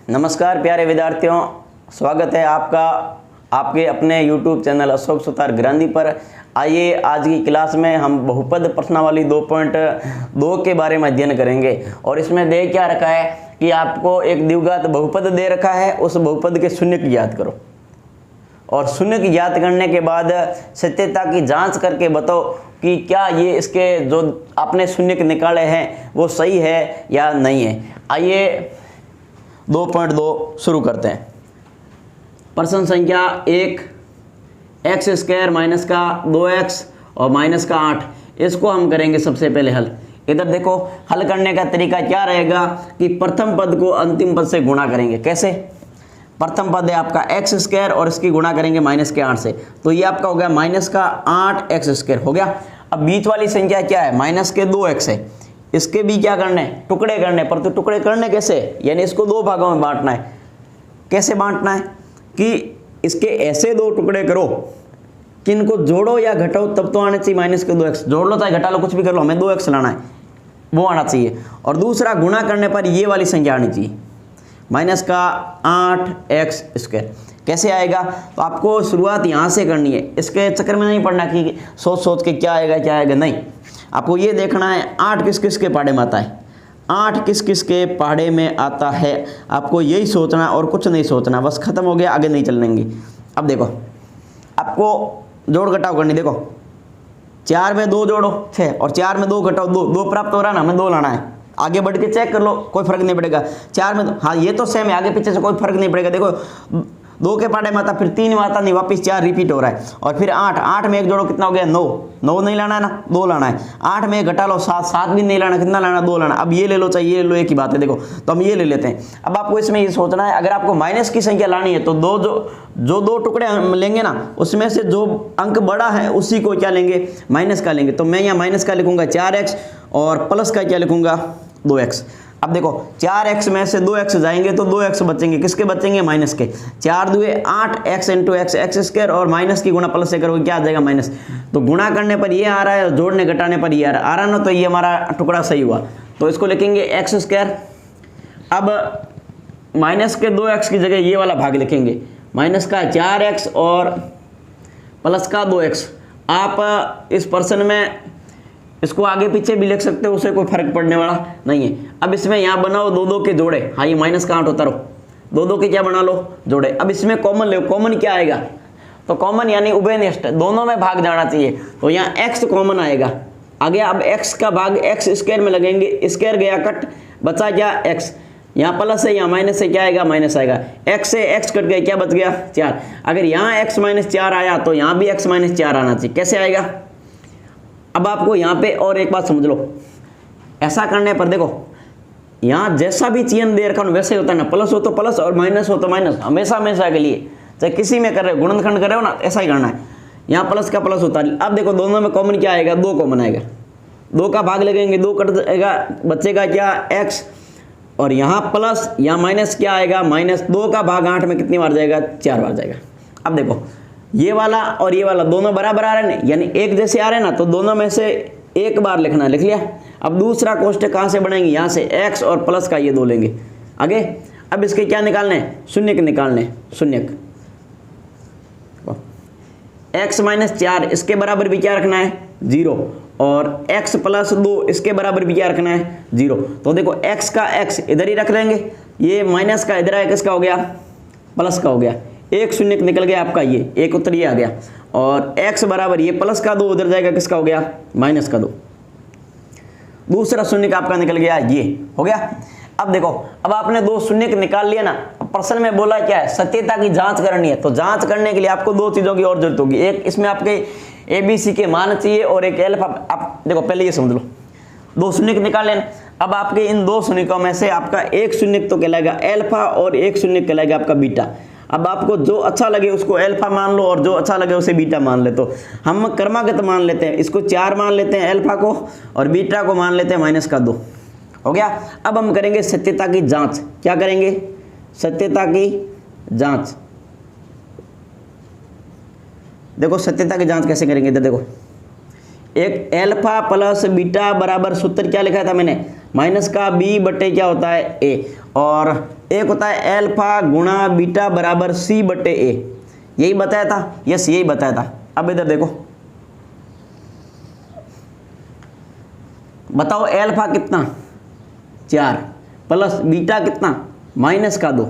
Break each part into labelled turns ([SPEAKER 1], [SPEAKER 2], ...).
[SPEAKER 1] नमस्कार प्यारे विद्यार्थियों, स्वागत है आपका आपके अपने YouTube चैनल अशोक सुतार ग्रांधी पर। आइए आज की क्लास में हम बहुपद प्रश्नावली 2.2 के बारे में अध्ययन करेंगे। और इसमें दे क्या रखा है कि आपको एक द्विघात बहुपद दे रखा है, उस बहुपद के शून्य की याद करो और शून्य की याद करने के बाद सत्यता की जांच करके बताओ कि क्या ये इसके जो आपने शून्य निकाले हैं वो सही है या नहीं है। आइए 2.2 शुरू करते हैं। प्रश्न संख्या 1, एक्स स्क्वायर माइनस का 2x और माइनस का 8, इसको हम करेंगे सबसे पहले हल। इधर देखो, हल करने का तरीका क्या रहेगा कि प्रथम पद को अंतिम पद से गुणा करेंगे। कैसे? प्रथम पद है आपका एक्स स्क्वायर और इसकी गुणा करेंगे माइनस के 8 से, तो ये आपका हो गया माइनस का 8x स्क्वायर हो गया। अब बीच वाली संख्या क्या है? माइनस के 2x है, इसके भी क्या करने? टुकड़े करने। पर तो टुकड़े करने कैसे? यानी इसको दो भागों में बांटना है। कैसे बांटना है कि इसके ऐसे दो टुकड़े करो कि इनको जोड़ो या घटाओ तब तो आने चाहिए माइनस के 2x। जोड़ लो चाहे घटा लो, कुछ भी कर लो, हमें 2x लाना है, वो आना चाहिए। और दूसरा, गुणा करने पर ये वाली संख्या आनी चाहिए, माइनस का 8x स्क्वायर। कैसे आएगा? तो आपको शुरुआत यहाँ से करनी है, इसके चक्कर में नहीं पड़ना कि सोच सोच के क्या आएगा नहीं। आपको ये देखना है 8 किस किस के पहाड़े में आता है, 8 किस किस के पहाड़े में आता है, आपको यही सोचना और कुछ नहीं सोचना, बस खत्म हो गया, आगे नहीं चलेंगे। अब देखो, आपको जोड़ घटाव करनी। देखो 4 में 2 जोड़ो 6 और 4 में 2 घटाओ 2 प्राप्त हो रहा है ना, हमें 2 लाना है। आगे बढ़ के चेक कर लो, कोई फर्क नहीं पड़ेगा। 4 में हाँ ये तो सेम है, आगे पीछे से कोई फर्क नहीं पड़ेगा। देखो 2 के पहाड़े में आता, फिर 3 में आता नहीं, वापस 4 रिपीट हो रहा है। और फिर 8 में एक जोड़ो, कितना हो गया? 9 नहीं लाना है ना, 2 लाना है। 8 में घटा लो 7 भी नहीं लाना, कितना लाना? 2 लाना। अब ये ले लो चाहे ये ले लो, एक ही बात है। देखो तो हम ये ले लेते हैं। अब आपको इसमें ये सोचना है, अगर आपको माइनस की संख्या लानी है तो जो दो टुकड़े हम लेंगे ना, उसमें से जो अंक बड़ा है उसी को क्या लेंगे? माइनस का लेंगे। तो मैं यहाँ माइनस का लिखूंगा 4x और प्लस का क्या लिखूंगा? 2x। अब देखो 4x में से 2x जाएंगे तो 2x बचेंगे, किसके बचेंगे? माइनस के। 4 दुए 8x इंटू x स्क्वायर और माइनस की गुणा प्लस से करोगे क्या आ जाएगा? माइनस। तो गुणा करने पर ये आ रहा है, जोड़ने घटाने पर ये आ रहा ना, तो ये हमारा टुकड़ा सही हुआ। तो इसको लिखेंगे x स्क्वायर। अब माइनस के 2x की जगह ये वाला भाग लिखेंगे, माइनस का 4x और प्लस का 2x। आप इस प्रश्न में इसको आगे पीछे भी लिख सकते हो, उसे कोई फर्क पड़ने वाला नहीं है। अब इसमें यहाँ बनाओ 2 के जोड़े। हाँ ये माइनस का 8 होता रहो, 2 के क्या बना लो? जोड़े। अब इसमें कॉमन ले, कॉमन क्या आएगा? तो कॉमन यानी उभयनिष्ठ, दोनों में भाग जाना चाहिए। तो यहाँ x कॉमन आएगा, आ गया। अब x का भाग x स्क्वायर में लगेंगे, स्क्वायर गया कट, बचा क्या? x। यहाँ प्लस है, यहाँ माइनस है, क्या आएगा? माइनस आएगा। x से x कट गया, क्या बच गया? 4। अगर यहाँ x - 4 आया तो यहाँ भी x - 4 आना चाहिए। कैसे आएगा? अब आपको यहाँ पे और एक बात समझ लो, ऐसा करने पर देखो यहाँ जैसा भी चिन्ह दे रखा वैसे ही होता है ना, प्लस हो तो प्लस और माइनस हो तो माइनस, हमेशा के लिए, चाहे किसी में कर रहे हो, गुणनखंड कर रहे हो ना, ऐसा ही करना है। यहाँ प्लस का प्लस होता है। अब देखो दोनों में कॉमन क्या आएगा? 2 कॉमन आएगा, 2 का भाग लगेंगे, 2 कट जाएगा, बचेगा क्या? x। और यहाँ प्लस, यहाँ माइनस, क्या आएगा? माइनस। 2 का भाग 8 में कितनी बार जाएगा? 4 बार जाएगा। अब देखो ये वाला और ये वाला दोनों बराबर आ रहे हैं, यानी एक जैसे आ रहे हैं ना, तो दोनों में से एक बार लिखना, लिख लिया। अब दूसरा कोष्ठक कहाँ से बनाएंगे? यहाँ से x और प्लस का ये 2 लेंगे आगे। अब इसके क्या निकालने हैं? शून्यक निकालने, शून्यक। x - 4 इसके बराबर भी क्या रखना है? 0। और x + 2 इसके बराबर भी क्या रखना है? 0। तो देखो x का x इधर ही रख लेंगे, ये माइनस का इधर आया, किसका हो गया? प्लस का हो गया। एक शून्यक निकल गया आपका, ये एक उत्तर ये आ गया। और x बराबर ये प्लस का 2 उधर जाएगा, किसका हो गया? माइनस का 2। दूसरा शून्यक आपका निकल गया, ये हो गया। अब देखो, अब आपने 2 शून्यक निकाल लिया ना, प्रश्न में बोला क्या है? सत्यता की जांच करनी है। तो जांच करने के लिए आपको 2 चीजों की और जरूरत होगी। एक, इसमें आपके ABC के मान चाहिए और एक एल्फा। आप देखो पहले ये समझ लो, 2 शून्यक निकाल लेना। अब आपके इन 2 शून्यकों में से आपका एक शून्यक तो कहलाएगा एल्फा और एक शून्यक कहलाएगा आपका बीटा। अब आपको जो अच्छा लगे उसको अल्फा मान लो और जो अच्छा लगे उसे बीटा मान ले। तो हम क्रमागत मान लेते हैं, इसको 4 मान लेते हैं अल्फा को, और बीटा को मान लेते हैं -2। हो गया। अब हम करेंगे सत्यता की जांच। क्या करेंगे? सत्यता की जांच। देखो सत्यता की जांच कैसे करेंगे, इधर देखो, एक अल्फा प्लस बीटा बराबर सूत्र क्या लिखा था मैंने? माइनस का बी बटे क्या होता है ए, और एक होता है एल्फा गुणा बीटा बराबर सी बटे ए। यही बताया था, यस यही बताया था। अब इधर देखो, बताओ एल्फा कितना 4 प्लस बीटा कितना माइनस का 2,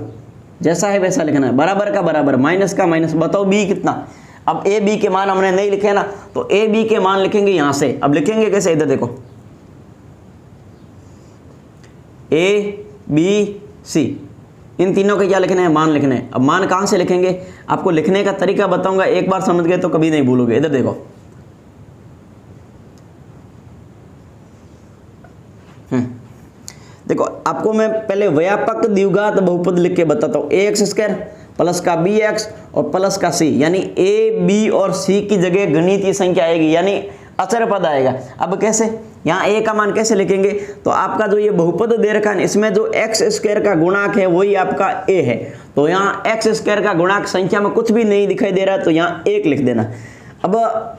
[SPEAKER 1] जैसा है वैसा लिखना है, बराबर का बराबर माइनस का माइनस। बताओ बी कितना। अब ए बी के मान हमने नहीं लिखे ना, तो ए बी के मान लिखेंगे यहां से। अब लिखेंगे कैसे, इधर देखो ए बी सी, इन तीनों के क्या लिखने हैं, मान लिखने हैं। अब मान कहां से लिखेंगे, आपको लिखने का तरीका बताऊंगा, एक बार समझ गए तो कभी नहीं भूलोगे। इधर देखो देखो, आपको मैं पहले व्यापक द्विघात बहुपद लिख के बताता हूँ। ए एक्स स्क्वायर प्लस का बी एक्स और प्लस का सी, यानी ए बी और सी की जगह गणितीय संख्या आएगी, यानी अचर पद आएगा। अब कैसे, यहाँ ए का मान कैसे लिखेंगे, तो आपका जो ये बहुपद दे रखा है इसमें जो एक्स स्क्वायर का गुणांक है वही आपका ए है, तो यहाँ एक्स स्क्वायर का गुणांक संख्या में कुछ भी नहीं दिखाई दे रहा है, तो यहाँ 1 लिख देना। अब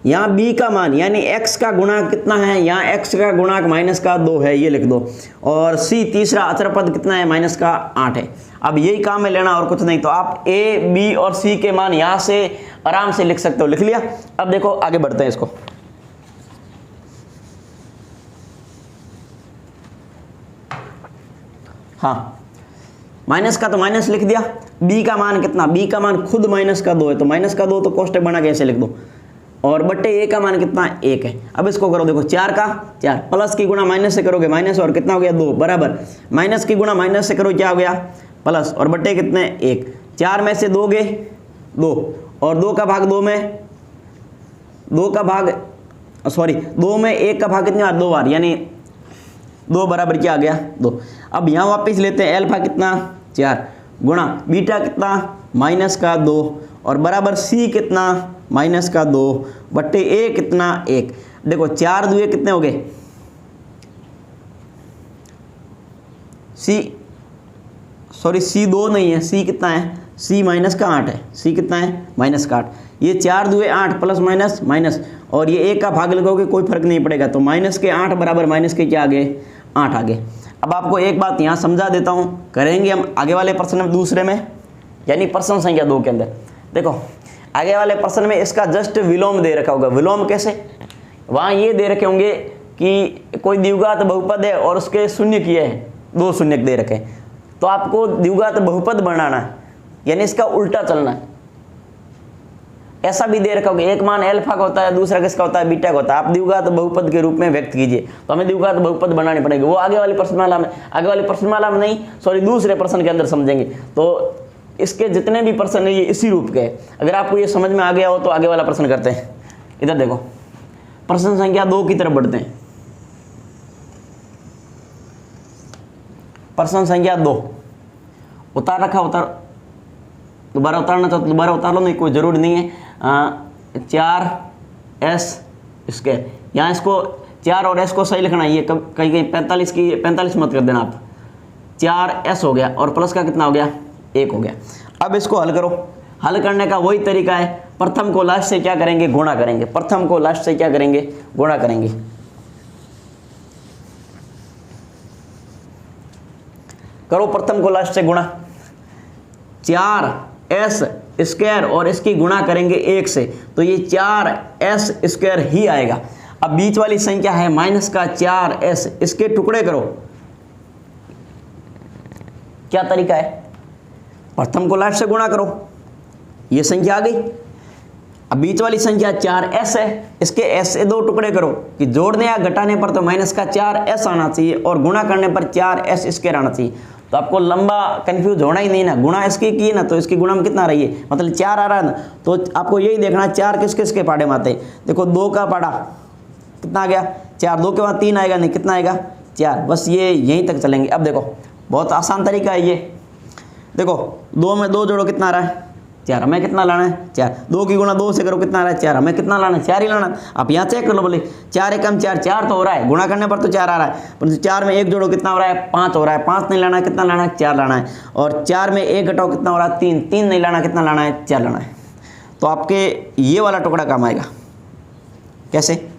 [SPEAKER 1] यहाँ b का मान यानी x का गुणांक कितना है, यहाँ x का गुणांक माइनस का 2 है, ये लिख दो। और c तीसरा अचर पद कितना है, माइनस का 8 है। अब यही काम है लेना और कुछ नहीं, तो आप a b और c के मान यहाँ से आराम से लिख सकते हो। लिख लिया। अब देखो आगे बढ़ते हैं इसको। हाँ, माइनस का तो माइनस लिख दिया। b का मान कितना, b का मान खुद माइनस का 2 है, तो माइनस का 2 तो कोष्टक बना के ऐसे लिख दो। और बट्टे ए का मान कितना 1 है। अब इसको करो, देखो 4 का 4 प्लस की गुणा माइनस से करोगे माइनस, और कितना हो गया 2 बराबर माइनस की गुणा माइनस से करो क्या हो गया प्लस, और बट्टे कितने 1। 4 में से दोगे 2, और 2 का भाग 2 में 2 का भाग 2 में 1 का भाग कितनी बार 2 बार, यानी 2 बराबर क्या आ गया 2। अब यहाँ वापस लेते हैं, एल्फा कितना 4 गुणा बीटा कितना माइनस का 2, और बराबर सी कितना माइनस का 2 बट्टे ए कितना 1। देखो 4 दुए कितने हो गए, सी 2 नहीं है, सी कितना है, सी माइनस का 8 है, सी कितना है माइनस का 8। ये 4 दुए 8 प्लस माइनस माइनस, और ये 1 का भाग लगोगे कोई फर्क नहीं पड़ेगा, तो माइनस के 8 बराबर माइनस के क्या आगे 8 आगे। अब आपको एक बात यहाँ समझा देता हूँ, करेंगे हम आगे वाले प्रश्न में, दूसरे में यानी प्रश्न संख्या 2 के अंदर। देखो आगे वाले प्रश्न में इसका जस्ट विलोम दे रखा होगा। विलोम कैसे, वहाँ ये दे रखे होंगे कि कोई द्विघात बहुपद है और उसके शून्य किए हैं, 2 शून्य दे रखे, तो आपको द्विघात बहुपद बनाना है, यानी इसका उल्टा चलना है। ऐसा भी दे रखा होगा, एक मान एल्फा का होता है, दूसरा किसका होता है बीटा का होता है, आप द्विघात बहुपद के रूप में व्यक्त कीजिए, तो हमें द्विघात बहुपद बनानी पड़ेगी। वो आगे वाली प्रश्नमाला में नहीं, सॉरी दूसरे प्रश्न के अंदर समझेंगे। तो इसके जितने भी प्रश्न है ये इसी रूप के हैं। अगर आपको ये समझ में आ गया हो तो आगे वाला प्रश्न करते हैं। इधर देखो प्रश्न संख्या 2 की तरफ बढ़ते हैं। प्रश्न संख्या 2 उतार रखा, दोबारा उतारना चाहो तो दोबारा उतार लो, नहीं कोई जरूरी नहीं है। 4s स्क्वायर, यहाँ इसको 4 और s को सही लिखना है, ये कहीं 45 मत कर देना आप। 4s हो गया और प्लस का कितना हो गया 1 हो गया। अब इसको हल करो। हल करने का वही तरीका है, प्रथम को लास्ट से क्या करेंगे गुणा करेंगे, प्रथम को लास्ट से क्या करेंगे गुणा करेंगे। करो प्रथम को लास्ट से गुणा, 4s स्क्वायर और इसकी गुणा करेंगे 1 से, तो ये 4s स्क्वायर ही आएगा। अब बीच वाली संख्या है माइनस का 4s, इसके टुकड़े करो। क्या तरीका है, प्रथम को लास्ट से गुणा करो, ये संख्या आ गई। अब बीच वाली संख्या 4s है, इसके s से 2 टुकड़े करो कि जोड़ने या घटाने पर तो माइनस का 4s आना चाहिए और गुणा करने पर 4s स्क्वायर आना चाहिए। तो आपको लंबा कंफ्यूज होना ही नहीं ना, गुणा इसकी की ना, तो इसकी गुणा में कितना रही है, मतलब 4 आ रहा है ना, तो आपको यही देखना 4 किस किस के पाड़े में आते हैं। देखो 2 का पाड़ा कितना आ गया 4, 2 के बाद 3 आएगा, नहीं कितना आएगा 4, बस ये यहीं तक चलेंगे। अब देखो बहुत आसान तरीका है ये, देखो 2 में 2 जोड़ो कितना आ रहा है 4, हमें कितना लाना है 4, 2 की गुणा 2 से करो कितना आ रहा है 4, हमें कितना लाना है 4 ही लाना। आप यहाँ चेक कर लो, बोले 4 एकम 4, 4 तो हो रहा है, गुणा करने पर तो 4 आ रहा है, परंतु 4 में 1 जोड़ो कितना हो रहा है 5 हो रहा है, 5 नहीं लाना है, कितना लाना है 4 लाना है, और 4 में 1 घटाओ कितना हो रहा है 3, 3 नहीं लाना, कितना लाना है 4 लाना है। तो आपके ये वाला टुकड़ा काम आएगा। कैसे,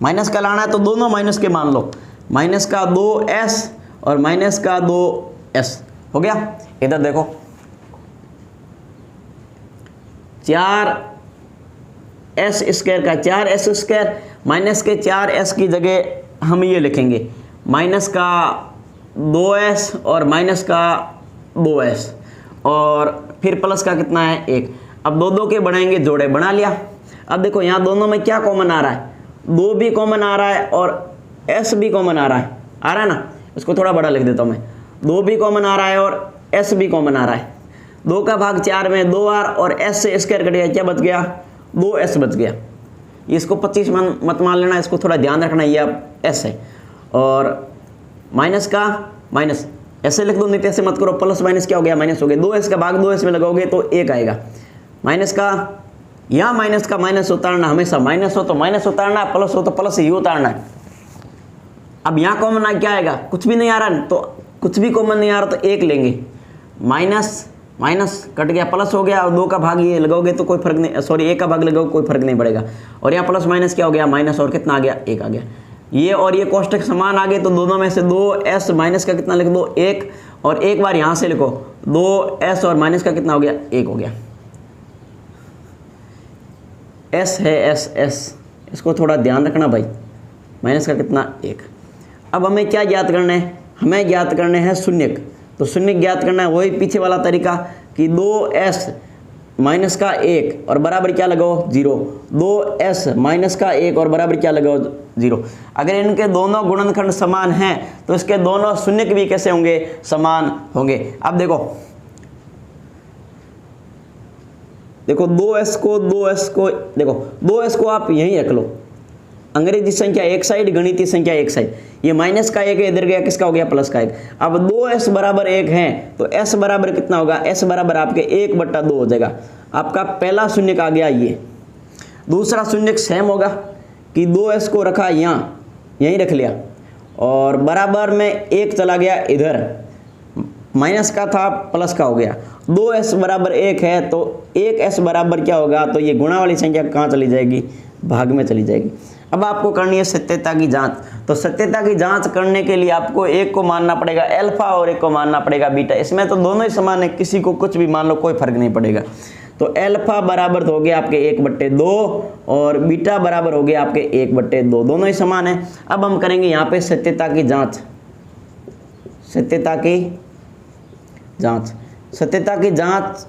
[SPEAKER 1] माइनस का लाना है तो दोनों माइनस के मान लो, माइनस का 2s और माइनस का 2s हो गया। इधर देखो 4s स्क्वायर का 4s स्क्वायर माइनस के 4s की जगह हम ये लिखेंगे माइनस का 2s और माइनस का 2s और फिर प्लस का कितना है 1। अब दो दो के बनाएंगे जोड़े, बना लिया। अब देखो यहाँ दोनों में क्या कॉमन आ रहा है, 2 भी कॉमन आ रहा है और s भी कॉमन आ रहा है ना। इसको थोड़ा बड़ा लिख देता हूँ मैं, 2 भी कॉमन आ रहा है और s भी कॉमन आ रहा है। 2 का भाग 4 में 2r और s से स्क्वायर कट गया, क्या बच गया 2s बच गया। इसको 25 मत मान लेना, इसको थोड़ा ध्यान रखना, ये अब s है। और माइनस का माइनस ऐसे लिख दो, नहीं तो ऐसे मत करो, प्लस माइनस क्या हो गया माइनस हो गया। 2s का भाग 2s में लगाओगे तो 1 आएगा। माइनस का यहाँ माइनस का माइनस उतारना, हमेशा माइनस हो तो माइनस उतारना है, प्लस हो तो प्लस ही उतारना है। अब यहाँ कॉमन क्या आएगा, कुछ भी नहीं आ रहा, तो कुछ भी कॉमन नहीं आ रहा तो 1 लेंगे। माइनस माइनस कट गया, प्लस हो गया, और 2 का भाग ये लगाओगे तो कोई फर्क नहीं, सॉरी 1 का भाग लगाओगे कोई फर्क नहीं पड़ेगा। और यहाँ प्लस माइनस क्या हो गया माइनस, और कितना आ गया 1 आ गया। ये और ये कोष्टक समान आ गए तो दोनों में से 2s माइनस का कितना लिख दो 1, और एक बार यहाँ से लिखो 2s और माइनस का कितना हो गया 1 हो गया। s है s, इसको थोड़ा ध्यान रखना भाई, माइनस का कितना 1। अब हमें क्या ज्ञात करना है, हमें ज्ञात करने हैं शून्यक। तो शून्यक ज्ञात करना है वही पीछे वाला तरीका कि 2s माइनस का 1 और बराबर क्या लगाओ 0, 2s माइनस का 1 और बराबर क्या लगाओ 0। अगर इनके दोनों गुणनखंड समान हैं तो इसके दोनों शून्यक भी कैसे होंगे, समान होंगे। अब देखो 2s को देखो 2s को आप यहीं रख लो, अंग्रेजी संख्या एक साइड, गणितीय संख्या एक साइड। ये माइनस का 1 इधर गया, किसका हो गया प्लस का 1। अब 2s बराबर 1 है तो s बराबर कितना होगा, s बराबर आपके 1/2 हो जाएगा। आपका पहला शून्यक आ गया ये। दूसरा शून्यक सेम होगा कि 2s को रखा यहाँ, यहीं रख लिया, और बराबर में 1 चला गया इधर, माइनस का था प्लस का हो गया। 2s बराबर 1 है तो 1s बराबर क्या होगा, तो ये गुणा वाली संख्या कहाँ चली जाएगी, भाग में चली जाएगी। अब आपको करनी है सत्यता की जांच। तो सत्यता की जांच करने के लिए आपको एक को मानना पड़ेगा अल्फा और एक को मानना पड़ेगा बीटा। इसमें तो दोनों ही समान है, किसी को कुछ भी मान लो कोई फर्क नहीं पड़ेगा। तो अल्फा बराबर हो गया आपके 1/2 और बीटा बराबर हो गया आपके 1/2, दोनों ही समान है। अब हम करेंगे यहाँ पे सत्यता की जांच। सत्यता की जांच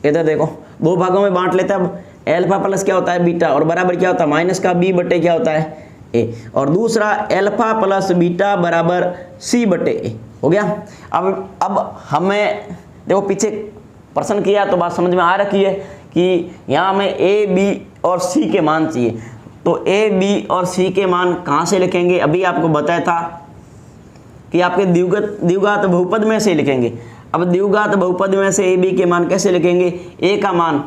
[SPEAKER 1] इधर देखो, 2 भागों में बांट लेते हैं। अब अल्फा प्लस क्या होता है बीटा, और बराबर क्या होता है माइनस का b/a क्या होता है a, और दूसरा अल्फा प्लस बीटा बराबर c/a हो गया। अब हमें देखो पीछे प्रश्न किया तो बात समझ में आ रखी है कि यहाँ हमें a, b और c के मान चाहिए। तो a, b और c के मान कहाँ से लिखेंगे, अभी आपको बताया था कि आपके द्विघात बहुपद में से लिखेंगे। अब द्विघात बहुपद में से a, b के मान कैसे लिखेंगे, a का मान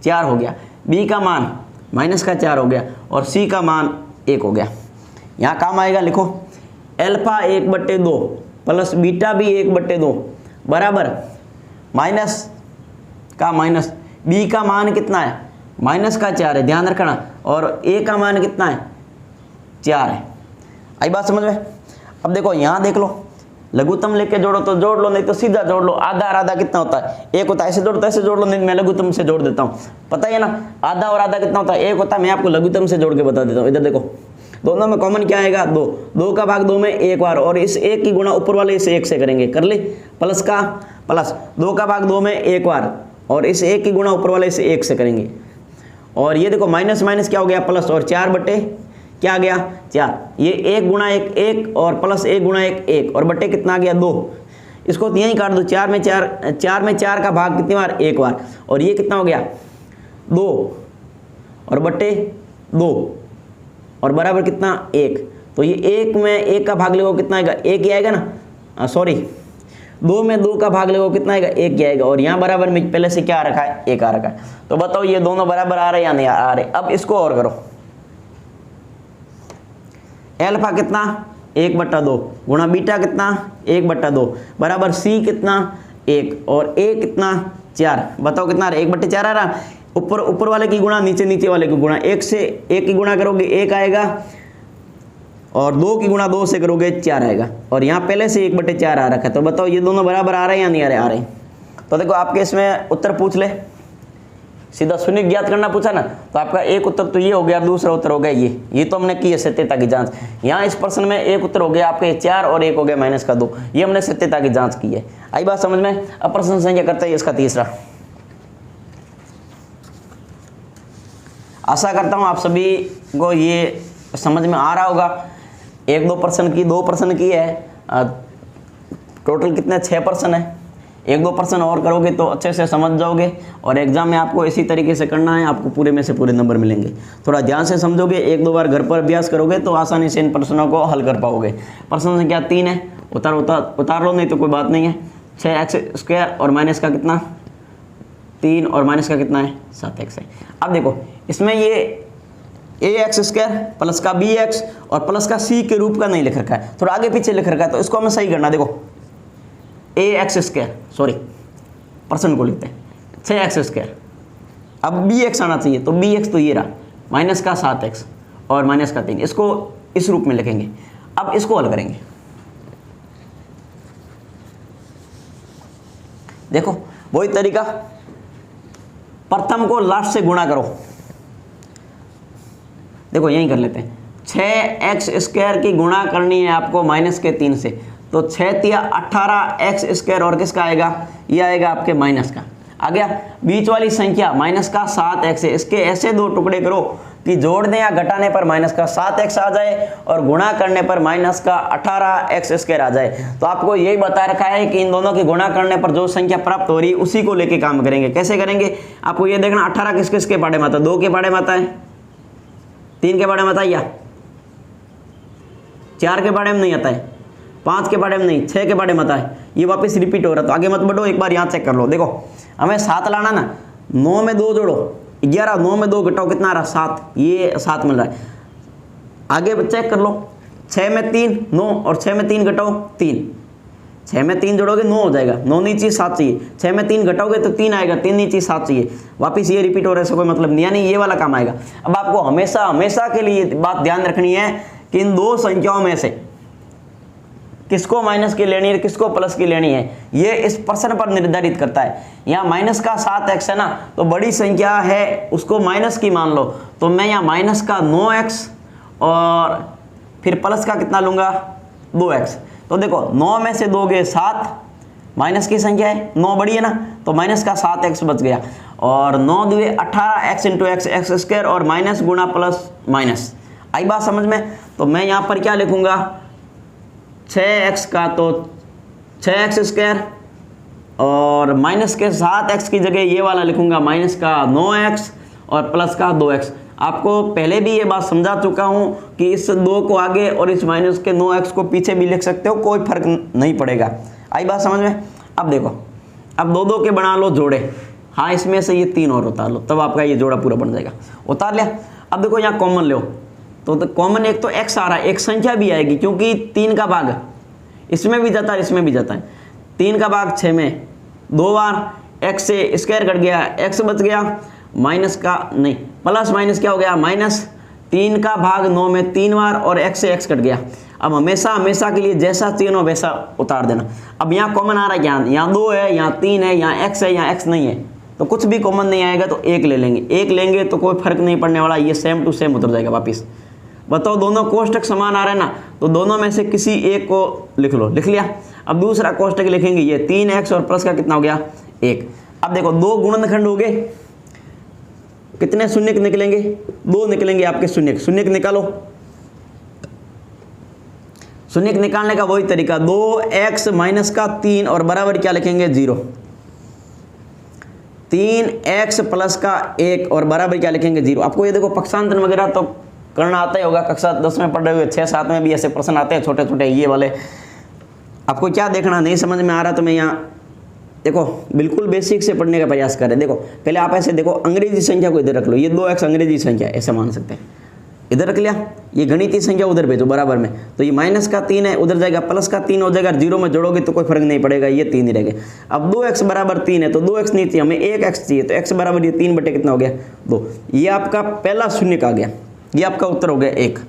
[SPEAKER 1] 4 हो गया, b का मान माइनस का 4 हो गया और c का मान 1 हो गया। यहाँ काम आएगा, लिखो अल्फा 1/2 प्लस बीटा भी 1/2 बराबर माइनस का माइनस, b का मान कितना है माइनस का 4 है, ध्यान रखना, और a का मान कितना है 4 है। आई बात समझ में। अब देखो यहाँ देख लो, लघुत्तम लेके जोड़ो तो जोड़ लो, नहीं तो सीधा जोड़ लो। आधा और आधा कितना होता है, 1 होता है, ऐसे जोड़ो तो ऐसे जोड़ लो, नहीं मैं लघुत्तम से जोड़ देता हूँ, पता है ना। आधा और आधा कितना होता है 1 होता है, मैं आपको लघुत्तम से जोड़ के बता देता हूँ। इधर देखो दोनों में कॉमन क्या आएगा 2, 2 का भाग 2 में 1 बार, और इस 1 की गुणा ऊपर वाले इस 1 से करेंगे, कर ले, प्लस का प्लस, 2 का भाग 2 में 1 बार, और इस 1 की गुणा ऊपर वाले इस 1 से करेंगे। और ये देखो माइनस माइनस क्या हो गया प्लस, और 4/, क्या आ गया 4, ये 1 गुणा 1 1 और प्लस 1 गुणा 1 1 और बट्टे कितना आ गया 2। इसको तो यहीं काट दो, 4 में 4 का भाग कितनी बार 1 बार, और ये कितना हो गया 2 और बट्टे 2 और बराबर कितना 1। तो ये 1 में 1 का भाग लगो कितना आएगा 1 ही आएगा ना, सॉरी 2 में 2 का भाग लगो कितना आएगा 1 ही आएगा, और यहाँ बराबर में पहले से क्या आ रखा है 1 आ रखा है। तो बताओ ये दोनों बराबर आ रहे हैं या नहीं आ रहे। अब इसको और करो, अल्फा कितना 1/2 गुणा बीटा कितना 1/2 बराबर c कितना 1 और a कितना 4। बताओ कितना आ रहा है 1/4 आ रहा। ऊपर वाले की गुणा नीचे वाले की गुणा, 1 से 1 की गुणा करोगे 1 आएगा, और 2 की गुणा 2 से करोगे 4 आएगा, और यहाँ पहले से 1/4 आ रखा है। तो बताओ ये दोनों बराबर आ रहे हैं या नहीं आ रहे हैं? तो देखो आपके इसमें उत्तर पूछ ले, सीधा शून्य ज्ञात करना पूछा ना, तो आपका एक उत्तर तो ये हो गया, दूसरा उत्तर हो गया ये तो हमने की है सत्यता की जांच। यहाँ इस प्रश्न में एक उत्तर हो गया आपके 4 और एक हो गया -2, ये हमने सत्यता की जांच की है। आई बात समझ में? अब प्रश्न संख्या करते हैं इसका तीसरा। आशा करता हूँ आप सभी को ये समझ में आ रहा होगा। 1-2 प्रश्न की, 2 प्रश्न की है, टोटल कितने 6 प्रश्न है। 1-2 प्रश्न और करोगे तो अच्छे से समझ जाओगे, और एग्जाम में आपको इसी तरीके से करना है, आपको पूरे में से पूरे नंबर मिलेंगे। थोड़ा ध्यान से समझोगे, 1-2 बार घर पर अभ्यास करोगे तो आसानी से इन प्रश्नों को हल कर पाओगे। प्रश्न संख्या 3 है, उतार लो, नहीं तो कोई बात नहीं है। 6x² और माइनस का कितना 3 और माइनस का कितना है 7x है। अब देखो इसमें ये ax² प्लस का bx और प्लस का c के रूप का नहीं लिख रखा है, थोड़ा आगे पीछे लिख रखा है, तो इसको हमें सही करना। देखो ax², सॉरी प्रश्न को लिखते हैं 6x², अब bx आना चाहिए, तो bx तो ये रहा, माइनस का 7x और माइनस का 3, इसको इस रूप में लिखेंगे। अब इसको हल करेंगे। देखो वही तरीका, प्रथम को लास्ट से गुणा करो। देखो यही कर लेते हैं, 6x² की गुणा करनी है आपको -3 से, तो 6×3 18x² और किसका आएगा, ये आएगा आपके माइनस का। आ गया बीच वाली संख्या -7x है, इसके ऐसे 2 टुकड़े करो कि जोड़ने या घटाने पर -7x आ जाए और गुणा करने पर -18x² आ जाए। तो आपको यही बता रखा है कि इन दोनों की गुणा करने पर जो संख्या प्राप्त हो रही है उसी को लेके काम करेंगे। कैसे करेंगे आपको ये देखना, 18 किस किस के बारे में आता है, 2 के बारे में आता है, 3 के बारे में आता है, या 4 के बारे में नहीं आता है, 5 के बारे में नहीं, 6 के बारे में आता है। ये वापस रिपीट हो रहा है, तो आगे मत बढ़ो, एक बार यहाँ चेक कर लो। देखो हमें 7 लाना ना, 9 में 2 जोड़ो 11, 9 में 2 घटाओ कितना आ रहा 7, ये 7 मिल रहा है। आगे चेक कर लो, 6 में 3 9 और 6 में 3 घटाओ 3, 6 में 3 जोड़ोगे 9 हो जाएगा, 9 नहीं चाहिए 7 चाहिए, 6 में 3 घटाओगे तो 3 आएगा, 3 नहीं चाहिए 7 चाहिए, वापस ये रिपीट हो रहा है, इसका कोई मतलब नहीं, यानी ये वाला काम आएगा। अब आपको हमेशा हमेशा के लिए बात ध्यान रखनी है कि इन 2 संख्याओं में से किसको माइनस की लेनी है, किसको प्लस की लेनी है, ये इस प्रश्न पर निर्धारित करता है। यहाँ माइनस का 7x है ना, तो बड़ी संख्या है उसको माइनस की मान लो, तो मैं यहाँ माइनस का 9x और फिर प्लस का कितना लूँगा 2x। तो देखो 9 में से 2 गए 7, माइनस की संख्या है, 9 बड़ी है ना, तो माइनस का 7x बच गया, और 9 दुए 18x × x x² और माइनस गुणा प्लस माइनस। आई बात समझ में? तो मैं यहाँ पर क्या लिखूँगा, 6x का तो 6x² और माइनस के 7x की जगह ये वाला लिखूंगा माइनस का 9x और प्लस का 2x। आपको पहले भी ये बात समझा चुका हूँ कि इस 2 को आगे और इस माइनस के 9x को पीछे भी लिख सकते हो, कोई फर्क नहीं पड़ेगा। आई बात समझ में? अब देखो, अब 2 के बना लो जोड़े, हाँ इसमें से ये 3 और उतार लो, तब आपका ये जोड़ा पूरा बन जाएगा। उतार लिया। अब देखो यहाँ कॉमन लो, तो कॉमन एक तो x आ रहा है, एक संख्या भी आएगी क्योंकि 3 का भाग इसमें भी जाता है इसमें भी जाता है, 3 का भाग 6 में 2 बार x से स्क्वायर कट गया, x बच गया, माइनस का नहीं प्लस माइनस क्या हो गया माइनस, 3 का भाग 9 में 3 बार और x से x कट गया। अब हमेशा हमेशा के लिए जैसा चिन्ह हो वैसा उतार देना। अब यहाँ कॉमन आ रहा है क्या, यहाँ 2 है, यहाँ 3 है, यहाँ x है, यहाँ x नहीं है, तो कुछ भी कॉमन नहीं आएगा, तो 1 ले लेंगे। 1 लेंगे तो कोई फर्क नहीं पड़ने वाला, ये सेम टू सेम उतर जाएगा वापिस। बताओ दोनों कोष्टक समान आ रहे हैं ना, तो दोनों में से किसी एक को लिख लो। लिख लिया। अब दूसरा कोष्टक लिखेंगे, ये 3x और प्लस का कितना हो गया 1। अब देखो 2 गुणनखंड हो गए, कितने शून्य निकलेंगे 2 निकलेंगे आपके शून्य। शून्य निकालो। शून्य निकालने का वही तरीका, 2x माइनस का 3 और बराबर क्या लिखेंगे 0। 3x प्लस का 1 और बराबर क्या लिखेंगे 0। आपको ये देखो पक्षांतर वगैरह तो करना आता ही होगा, कक्षा 10 में पढ़ रहे हुए, 6-7 में भी ऐसे प्रश्न आते हैं छोटे छोटे ये वाले। आपको क्या देखना, नहीं समझ में आ रहा तो मैं यहाँ देखो बिल्कुल बेसिक से पढ़ने का प्रयास करें। देखो पहले आप ऐसे देखो, अंग्रेजी संख्या को इधर रख लो, ये 2x अंग्रेजी संख्या ऐसे मान सकते हैं, इधर रख लिया। ये गणितीय संख्या उधर भेजो बराबर में, तो ये माइनस का 3 है, उधर जाएगा प्लस का 3 हो जाएगा, 0 में जोड़ोगे तो कोई फर्क नहीं पड़ेगा, ये 3 ही रहेगा। अब 2x बराबर 3 है, तो 2x नहीं चाहिए हमें, 1x चाहिए, तो x बराबर ये 3 बटे कितना हो गया 2। ये आपका पहला शून्य का आ गया, ये आपका उत्तर हो गया 1।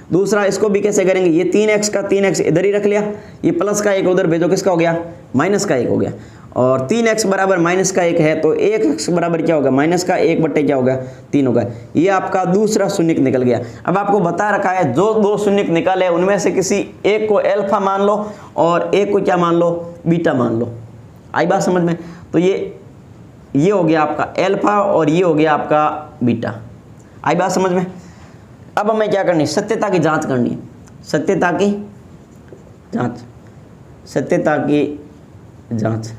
[SPEAKER 1] दूसरा इसको भी कैसे करेंगे, ये 3x का 3x इधर ही रख लिया, ये प्लस का 1 उधर भेजो, किसका हो गया, माइनस का 1 हो गया। और 3x बराबर माइनस का 1 है तो 1x बराबर क्या होगा, माइनस का 1 बट्टे क्या होगा, 3 होगा। ये आपका दूसरा शून्यक निकल गया। अब आपको बता रखा है जो दो शून्यक निकाले उनमें से किसी एक को अल्फा मान लो और एक को क्या मान लो, बीटा मान लो। आई बात समझ में। तो ये हो गया आपका अल्फा और ये हो गया आपका बीटा। आई बात समझ में। अब हमें क्या करनी है, सत्यता की जांच करनी है, सत्यता की जांच, सत्यता की जांच।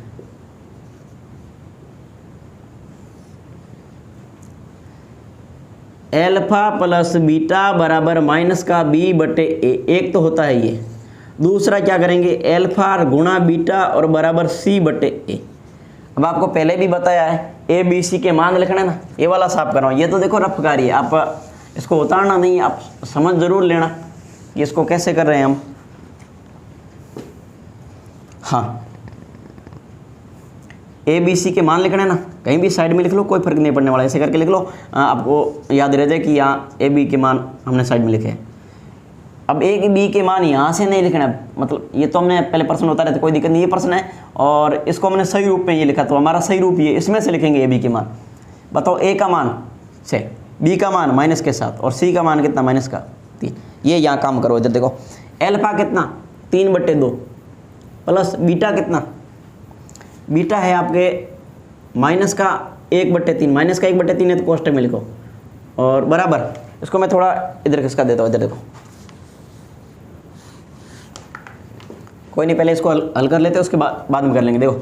[SPEAKER 1] अल्फा प्लस बीटा बराबर माइनस का बी बटे ए, एक तो होता है ये। दूसरा क्या करेंगे, अल्फा गुणा बीटा और बराबर सी बटे ए। अब आपको पहले भी बताया है ए बी सी के मान लिखना है ना, ये वाला साफ कर रहा हूँ। ये तो देखो रफ कार्य है, आप इसको उतारना नहीं है, आप समझ जरूर लेना कि इसको कैसे कर रहे हैं हम। हाँ, ए बी सी के मान लिखना है ना, कहीं भी साइड में लिख लो, कोई फर्क नहीं पड़ने वाला, ऐसे करके लिख लो, आपको याद रह जाए कि यहाँ ए बी के मान हमने साइड में लिखे हैं। अब ए के बी के मान यहाँ से नहीं लिखना है, मतलब ये तो हमने पहले प्रश्न उतारे थे, कोई दिक्कत नहीं, ये प्रश्न है और इसको हमने सही रूप में ये लिखा, तो हमारा सही रूप ये, इसमें से लिखेंगे ए बी के मान। बताओ, ए का मान 6, बी का मान माइनस के 7 और सी का मान कितना, माइनस का 3। ये यहाँ काम करो, इधर देखो, अल्फा कितना 3/2 प्लस बीटा कितना, बीटा है आपके माइनस का 1/3, माइनस का 1/3 है तो कोष्टक में लिखो और बराबर, इसको मैं थोड़ा इधर खिसका देता हूँ, इधर देखो, कोई नहीं, पहले इसको हल कर लेते हैं, उसके बाद में कर लेंगे। देखो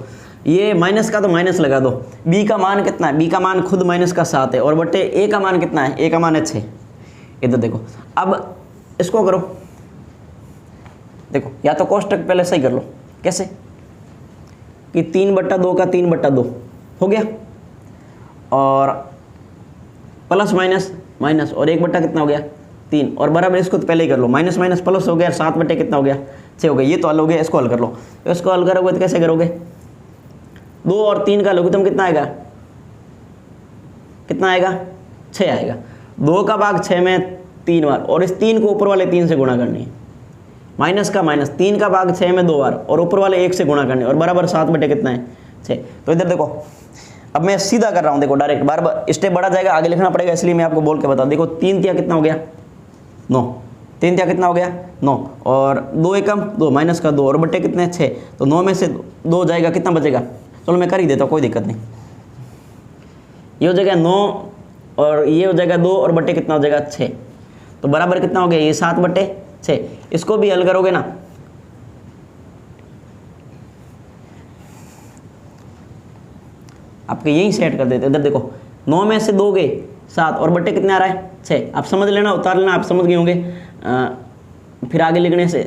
[SPEAKER 1] ये माइनस का तो माइनस लगा दो, बी का मान कितना है, बी का मान खुद माइनस का 7 है और बटे ए का मान कितना है, ए का मान है 6। इधर देखो, अब इसको करो, देखो या तो कोष्टक पहले सही कर लो, कैसे कि 3/2 का 3/2 हो गया और प्लस माइनस माइनस और 1 बट्टा कितना हो गया 3 और बराबर, इसको तो पहले ही कर लो, माइनस माइनस प्लस हो गया, 7 बटे कितना हो गया 6 हो गया। ये तो हल हो गया, इसको हल कर लो। तो इसको हल करोगे तो कैसे करोगे, 2 और 3 का लघुत्तम कितना आएगा, कितना आएगा 6 आएगा। 2 का भाग 6 में 3 बार और इस 3 को ऊपर वाले 3 से गुणा करनी है, माइनस का माइनस, 3 का भाग 6 में 2 बार और ऊपर वाले 1 से गुणा करनी है और बराबर 7 बटे कितना है 6। तो इधर देखो, अब मैं सीधा कर रहा हूँ, देखो डायरेक्ट, बार बार स्टेप बढ़ा जाएगा, आगे लिखना पड़ेगा, इसलिए मैं आपको बोल के बता। देखो 3 तिया कितना हो गया 9, 3 तिया कितना हो गया 9 और 2 एकम 2, माइनस का 2 और बटे कितने 6, तो 9 में से 2 जाएगा, कितना बचेगा, चलो मैं कर ही देता हूँ, कोई दिक्कत नहीं। ये हो जाएगा 9 और ये हो जाएगा 2 और बटे कितना हो जाएगा 6, तो बराबर कितना हो गया, ये 7 बटे 6। इसको भी हल करोगे ना, आपके यही सेट कर देते। इधर देखो, 9 में से 2 गए 7 और बटे कितने आ रहा है 6। आप समझ लेना, उतार लेना, आप समझ गए होंगे, फिर आगे लिखने से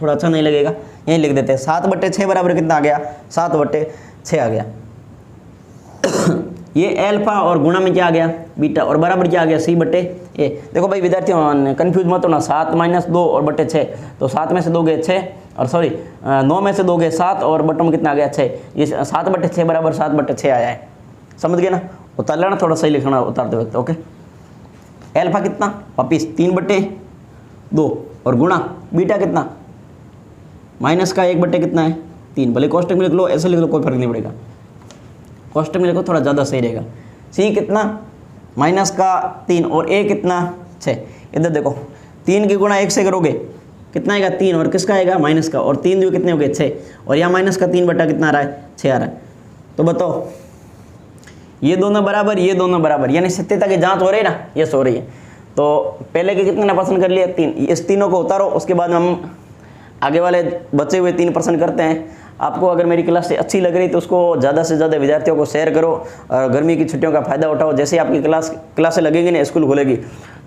[SPEAKER 1] थोड़ा अच्छा नहीं लगेगा, यही लिख देते हैं। 7 बटे 6 बराबर कितना आ गया, 7 बटे 6 आ गया। ये अल्फा और गुणा में क्या आ गया बीटा और बराबर क्या आ गया सी बटे ए। देखो भाई विद्यार्थियों, कंफ्यूज मत होना, 7 माइनस 2 और बटे 6, तो 7 में से 2 गए 6 और सॉरी 9 में से 2 गए 7 और बटों में कितना आ गया 6। ये 7 बटे 6 बराबर 7 बटे 6 आया है, समझ गए ना। उतार लेना, थोड़ा सही लिखना उतारते वक्त, ओके। अल्फा कितना वापिस 3/2 और गुणा बीटा कितना माइनस का 1 बटे कितना है 3। भले कोष्टक में लिख लो, ऐसे लिख लो, कोई फर्क नहीं पड़ेगा, कोष्टक में लिखो थोड़ा ज़्यादा सही रहेगा। सी कितना माइनस का 3 और ए कितना 6। इधर देखो, 3 की गुणा 1 से करोगे कितना आएगा 3 और किसका आएगा माइनस का, और 3 जो कितने हो गए 6 और यहाँ माइनस का 3 बटा कितना आ रहा है 6 आ रहा है। तो बताओ ये दोनों बराबर, ये दोनों बराबर, यानी सत्यता की जांच हो रही है ना, यस हो रही है। तो पहले के कितने प्रश्न कर लिए 3, इस तीनों को उतारो, उसके बाद हम आगे वाले बचे हुए 3 प्रश्न करते हैं। आपको अगर मेरी क्लास से अच्छी लग रही तो उसको ज़्यादा से ज़्यादा विद्यार्थियों को शेयर करो और गर्मी की छुट्टियों का फ़ायदा उठाओ। जैसे आपकी क्लासें लगेगी ना, स्कूल खुलेगी,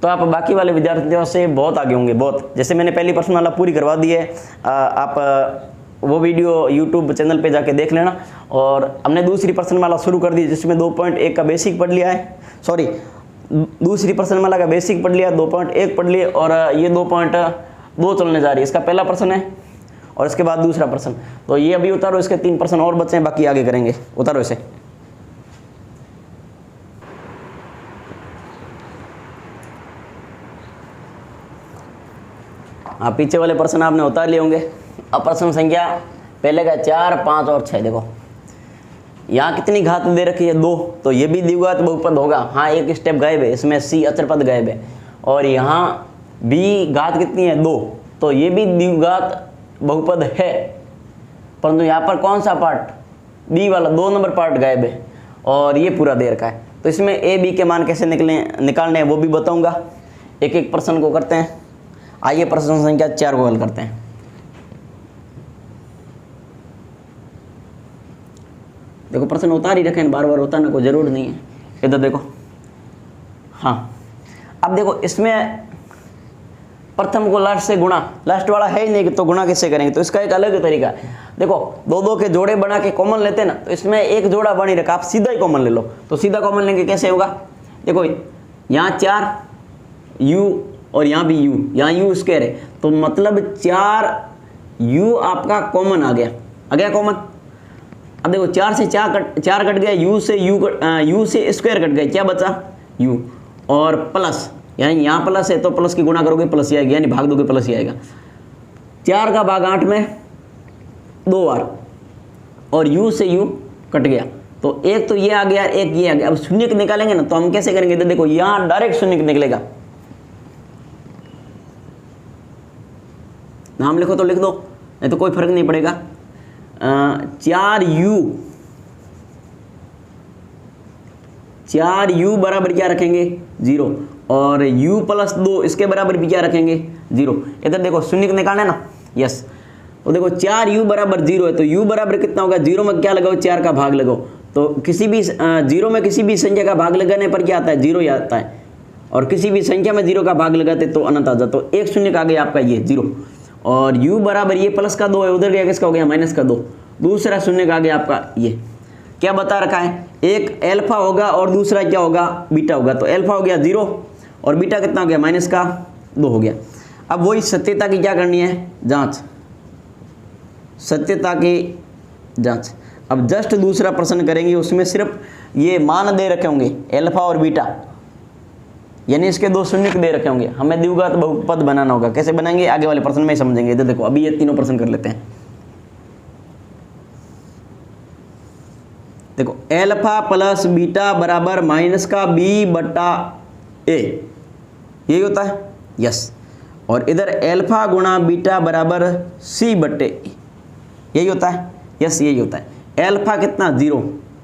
[SPEAKER 1] तो आप बाकी वाले विद्यार्थियों से बहुत आगे होंगे, बहुत। जैसे मैंने पहली प्रश्न माला पूरी करवा दी है, आप वो वीडियो यूट्यूब चैनल पे जाके देख लेना। और हमने दूसरी प्रश्नमाला शुरू कर दी, जिसमें 2.1 का बेसिक पढ़ लिया है, सॉरी दूसरी प्रश्नमाला का बेसिक पढ़ लिया, 2.1 पढ़ लिए और ये 2.2 चलने जा रही है। इसका पहला प्रश्न है और इसके बाद दूसरा प्रश्न। तो ये अभी उतारो, इसके 3 प्रश्न और बचे हैं, बाकी आगे करेंगे। उतारो इसे। हाँ, पीछे वाले प्रश्न आपने उतार लिए होंगे। अब प्रश्न संख्या पहले का 4, 5 और 6 देखो, यहाँ कितनी घात दे रखी है 2, तो ये भी द्विघात बहुपद होगा। हाँ, एक स्टेप गायब है, इसमें सी अचर पद गायब है। और यहाँ बी घात कितनी है 2, तो ये भी द्विघात बहुपद है, परंतु यहाँ पर कौन सा पार्ट, बी वाला 2 नंबर पार्ट गायब है और ये पूरा दे रखा है। तो इसमें ए बी के मान कैसे निकालने हैं वो भी बताऊंगा। एक एक प्रश्न को करते हैं। आइए प्रश्न संख्या 4 को हल करते हैं। देखो प्रश्न उतार ही रखे हैं, बार बार उतारने को जरूर नहीं है। इधर देखो, हाँ अब देखो इसमें प्रथम को लास्ट से गुणा, लास्ट वाला है ही नहीं तो गुणा किससे करेंगे, तो इसका एक अलग तरीका है। देखो 2 के जोड़े बना के कॉमन लेते हैं ना, तो इसमें एक जोड़ा बनी रखा, आप सीधा ही कॉमन ले लो। तो सीधा कॉमन लेंगे कैसे होगा, देखो यहाँ 4 u और यहाँ भी u, यहाँ u स्क्वायर है, तो मतलब 4u आपका कॉमन आ गया कॉमन। अब देखो 4 से 4 कट गया, u से स्क्वायर कट गया, क्या बचा u, और प्लस यानी यहाँ प्लस है तो प्लस की गुणा करोगे प्लस ही आएगा, यानी भाग दोगे प्लस ही आएगा। 4 का भाग 8 में 2 बार, और u से u कट गया, तो एक तो ये आ गया, एक ये आ गया। अब शून्य निकालेंगे ना, तो हम कैसे करेंगे, तो देखो यहाँ डायरेक्ट शून्य निकलेगा, नाम लिखो तो लिख दो, नहीं तो कोई फर्क नहीं पड़ेगा। 4u बराबर क्या रखेंगे 0, और u प्लस 2 इसके बराबर भी क्या रखेंगे 0। इधर देखो शून्य निकालना है ना, यस। तो देखो 4u बराबर 0 है, तो u बराबर कितना होगा, 0 में क्या लगाओ 4 का भाग लगाओ, तो किसी भी 0 में किसी भी संख्या का भाग लगाने पर क्या आता है 0 ही आता है, और किसी भी संख्या में 0 का भाग लगाते तो अनंत आ जाता। तो एक शून्य का आ गया आपका ये 0, और u बराबर ये प्लस का 2 है, उधर गया किसका हो गया माइनस का 2, दूसरा शून्य का आ गया आपका ये। क्या बता रखा है, एक एल्फा होगा और दूसरा क्या होगा बीटा होगा, तो एल्फा हो गया 0 और बीटा कितना हो गया माइनस का 2 हो गया। अब वही सत्यता की क्या करनी है जांच, सत्यता की जांच। अब जस्ट दूसरा प्रश्न करेंगे, उसमें सिर्फ ये मान दे रखे होंगे एल्फा और बीटा, यानी इसके 2 शून्य दे रखे होंगे, हमें द्विघात बहुपद बनाना होगा। कैसे बनाएंगे आगे वाले प्रश्न में समझेंगे। इधर देखो अभी ये तीनों प्रश्न कर लेते हैं। देखो एल्फा प्लस बीटा बराबर माइनस का b बटा a, यही होता है यस। और इधर एल्फा गुणा बीटा बराबर c बटे a, यही होता है यस, यही होता है। एल्फा कितना 0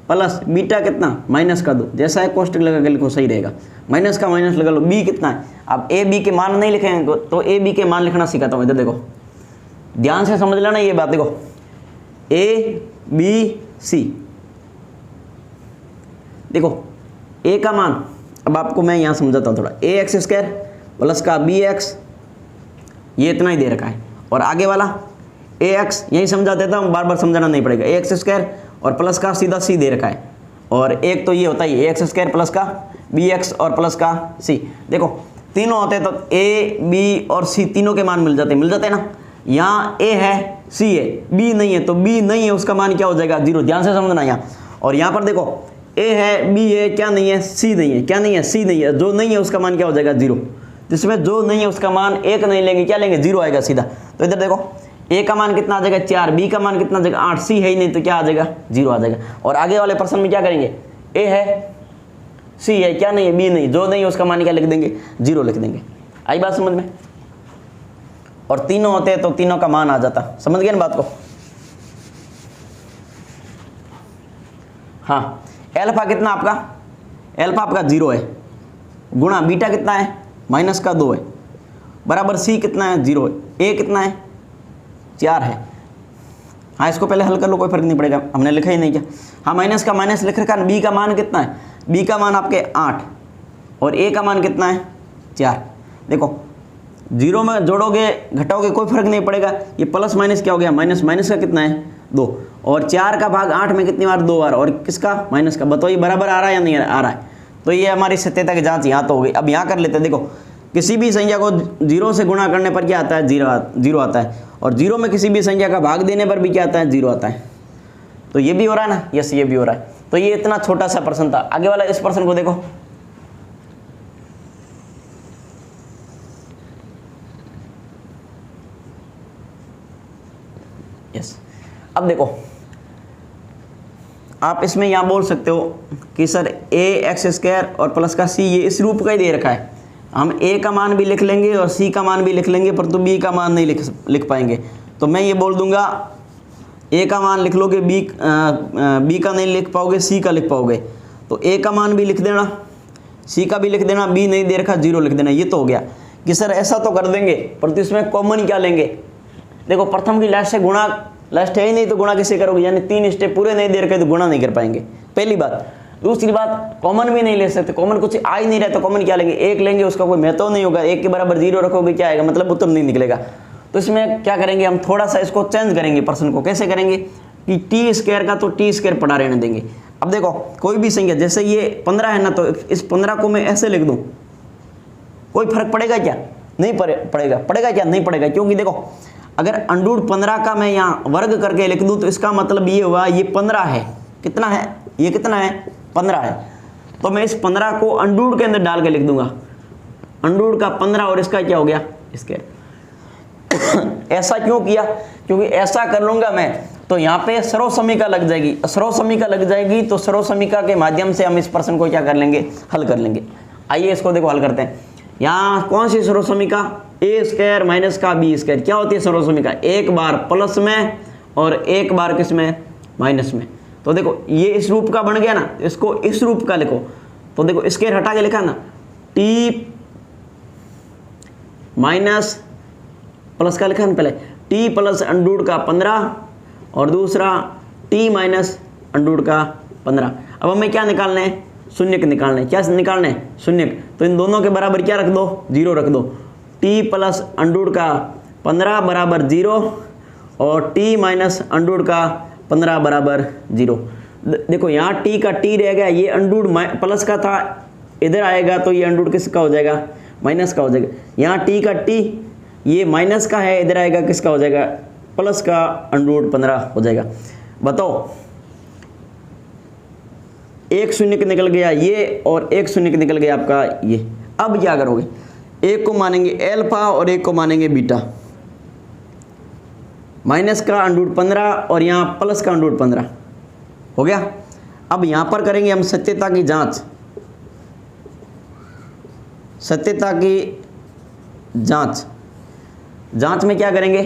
[SPEAKER 1] प्लस बीटा कितना माइनस का 2, जैसा है कोष्टक लगा के लिखो सही रहेगा, माइनस का माइनस लगा लो। b कितना है, अब a b के मान नहीं लिखेंगे तो a b के मान लिखना सिखाता हूँ। इधर देखो ध्यान से समझ लेना ये बात। देखो a b c, देखो a का मान, अब आपको मैं यहाँ समझाता हूँ थोड़ा, ax स्क्वायर प्लस का bx, ये इतना ही दे रखा है, और आगे वाला ax यही समझा देता हूँ, बार बार समझाना नहीं पड़ेगा, ax स्क्वायर और प्लस का सीधा c दे रखा है, और एक तो ये होता है ax स्क्वायर प्लस का bx और प्लस का c। देखो तीनों होते हैं तो a b और c तीनों के मान मिल जाते हैं ना। यहाँ a है c है, b नहीं है, तो b नहीं है उसका मान क्या हो जाएगा 0, ध्यान से समझना यहाँ। और यहाँ पर देखो a है b है, क्या नहीं है c नहीं है, क्या नहीं है c नहीं है, जो नहीं है उसका मान क्या हो जाएगा 0, जिसमें जो नहीं है उसका मान 1 नहीं लेंगे, क्या लेंगे 0 आएगा सीधा। तो इधर देखो a का मान कितना आ जाएगा 4, b का मान कितना आ जाएगा 8, c है ही नहीं तो क्या आ जाएगा 0 आ जाएगा। और आगे वाले प्रश्न में क्या करेंगे, a है c है, क्या नहीं है b नहीं, जो नहीं है उसका मान क्या लिख देंगे 0 लिख देंगे। आई बात समझ में। और तीनों होते हैं तो तीनों का मान आ जाता, समझ गए ना बात को। हाँ एल्फा कितना आपका, एल्फा आपका 0 है, गुणा बीटा कितना है माइनस का 2 है, बराबर c कितना है 0 है, a कितना है 4 है। हाँ इसको पहले हल कर लो, कोई फर्क नहीं पड़ेगा, हमने लिखा ही नहीं क्या। हाँ माइनस का माइनस लिख रखा है। b का मान कितना है, b का मान आपके 8 और a का मान कितना है 4। देखो 0 में जोड़ोगे घटाओगे कोई फर्क नहीं पड़ेगा, ये प्लस माइनस क्या हो गया माइनस, माइनस का कितना है 2, और 4 का भाग 8 में कितनी बार 2 बार, और किसका माइनस का, बताओ ये बराबर आ रहा है या नहीं आ रहा है। तो ये हमारी सत्यता की जांच यहाँ तो हो गई। अब यहाँ कर लेते हैं। देखो किसी भी संख्या को 0 से गुणा करने पर क्या आता है 0 आता है, और 0 में किसी भी संख्या का भाग देने पर भी क्या आता है 0 आता है। तो ये भी हो रहा है ना, यस ये भी हो रहा है। तो ये इतना छोटा सा प्रश्न था। आगे वाला इस प्रश्न को देखो, यस। अब देखो आप इसमें यहाँ बोल सकते हो कि सर ए एक्स स्क्वायर और प्लस का सी ये इस रूप का ही दे रखा है, हम ए का मान भी लिख लेंगे और सी का मान भी लिख लेंगे, परंतु बी का मान नहीं लिख पाएंगे। तो मैं ये बोल दूंगा ए का मान लिख लोगे, बी का नहीं लिख पाओगे, सी का लिख पाओगे। तो ए का मान भी लिख देना, सी का भी लिख देना, बी नहीं दे रखा 0 लिख देना। ये तो हो गया कि सर ऐसा तो कर देंगे, परंतु इसमें कॉमन क्या लेंगे। देखो प्रथम की लास्ट से गुणा, लास्ट है ही नहीं तो गुणा कैसे करोगे, यानी 3 स्टेप पूरे नहीं दे रखे तो गुणा नहीं कर पाएंगे, पहली बात। दूसरी बात कॉमन भी नहीं ले सकते, कॉमन कुछ आ ही नहीं रहा तो कॉमन क्या लेंगे, 1 लेंगे, उसका कोई महत्व नहीं होगा, 1 के बराबर 0 रखोगे क्या आएगा, मतलब उत्तर नहीं निकलेगा। तो इसमें क्या करेंगे हम, थोड़ा सा इसको चेंज करेंगे प्रश्न को। कैसे करेंगे कि टी स्क्वायर का तो टी स्क्वायर पड़ा रहने देंगे। अब देखो कोई भी संख्या, जैसे ये 15 है ना, तो इस 15 को मैं ऐसे लिख दूं, कोई फर्क पड़ेगा क्या, नहीं पड़ेगा, पड़ेगा क्या, नहीं पड़ेगा। क्योंकि देखो अगर अंडूड 15 का मैं यहाँ वर्ग करके लिख दूं तो इसका मतलब ये हुआ ये 15 है, कितना है, ये कितना है, 15 है। तो मैं इस 15 को अंडूड के अंदर डाल के लिख दूंगा, अंडूड का 15 और इसका क्या हो गया स्क्वायर। ऐसा क्यों किया, क्योंकि ऐसा कर लूंगा मैं तो यहाँ पे सर्वसमीका लग जाएगी, सर्वसमीका लग जाएगी तो सर्वसमीका के माध्यम से हम इस प्रश्न को क्या कर लेंगे, हल कर लेंगे। आइए इसको देखो हल करते हैं। यहाँ कौन सी सर्वसमीका, ए स्क्वायर माइनस का बी स्क्वायर, क्या होती है सर्वसमीका, एक बार प्लस में और एक बार किस में, माइनस में। तो देखो ये इस रूप का बन गया ना, इसको इस रूप का लिखो। तो देखो स्क्वायर हटा के लिखा ना, टी माइनस प्लस का लिखा ना पहले, टी प्लस अंडूड का 15 और दूसरा टी माइनस अंडूड का 15। अब हमें क्या निकालना है, शून्य निकालना है। क्या निकालना है, शून्य। तो इन दोनों के बराबर क्या रख दो, 0 रख दो। टी प्लस अंडूड का 15 बराबर 0 और टी माइनस अंडूड का 15 बराबर 0। देखो यहाँ टी का टी रह गया, ये अंडूड प्लस का था, इधर आएगा तो ये अंडूड किसका हो जाएगा, माइनस का हो जाएगा। यहाँ टी का टी ये माइनस का है, इधर आएगा किसका हो जाएगा, प्लस का अंडूड 15 हो जाएगा। बताओ एक शून्य निकल गया ये और एक शून्य निकल गया आपका ये। अब क्या करोगे, एक को मानेंगे एल्फा और एक को मानेंगे बीटा। माइनस का अंडूड 15 और यहाँ प्लस का अंडूड 15 हो गया। अब यहाँ पर करेंगे हम सत्यता की जांच, सत्यता की जांच। जांच में क्या करेंगे,